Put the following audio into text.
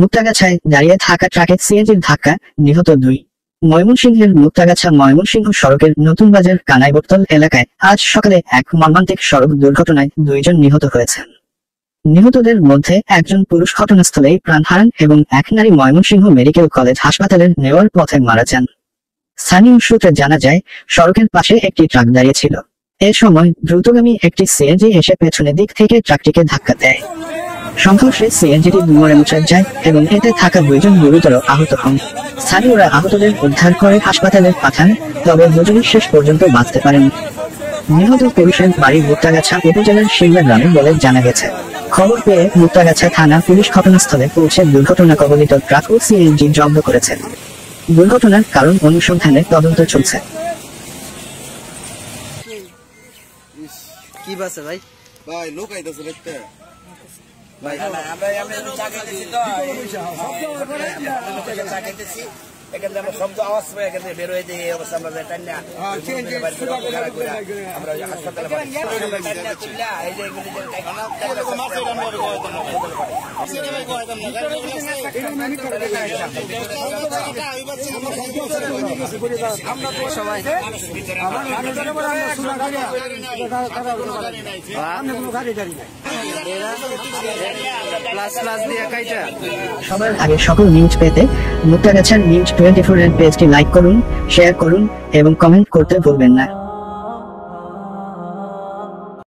মুক্তাগাছায় দাঁড়িয়ে থাকা ট্রাকে সিএনজির ধাক্কা, নিহত 2। ময়মনসিংহের মুক্তাগাছা ময়মনসিংহ সড়কের নতুন বাজার কানাইবটতল এলাকায় আজ সকালে এক মর্মান্তিক সড়ক দুর্ঘটনায় 2 জন নিহত হয়েছেন। নিহতদের মধ্যে একজন পুরুষ ঘটনাস্থলেই প্রাণ হারান এবং এক নারী ময়মনসিংহ মেডিকেল কলেজ হাসপাতালে নেওয়ার পথে মারা যান। স্থানীয় সূত্রে জানা যায়, সড়কের পাশে একটি ট্রাক দাঁড়িয়েছিল। এ সময় দ্রুতগামী একটি সিএনজি এসে পেছনের দিক থেকে ট্রাকটিকে ধাক্কা দেয়। সংঘর্ষে সিএনজিটি মরে মুছে যায় এবং এতে থাকা 2 জন গুরুতর আহত হন। স্থানীয়রা আহতদের উদ্ধার করে হাসপাতালে পাঠান, তবে 2 জনই শেষ পর্যন্ত বাঁচতে পারেন। নিহত পুরুষের বাড়ি মুক্তাগাছা উপজেলার শিলগা গ্রামে বলে জানা গেছে। খবর পেয়ে মুক্তাগাছা থানা পুলিশ ঘটনাস্থলে পৌঁছে দুর্ঘটনা কবলিত ট্রাক ও সিএনজি জব্দ করেছে। দুর্ঘটনার কারণ অনুসন্ধানে তদন্ত চলছে। কি বাসে ভাই? ভাই লোক আইতাছে দেখতে ভাই আমরা চাকাইতেছি তো চাকাইতেছি এখানে আমরা শব্দ আওয়াজ পেয়ে এখানে বের হয়ে দিয়ে অবস্থা আমরা টান্না আমরা হাসপাতালে এই যে সবার আগে সকল নিউজ পেতে মুক্তাগাছার নিউজ 24 এর পেজটি লাইক করুন, শেয়ার করুন এবং কমেন্ট করতে ভুলবেন না।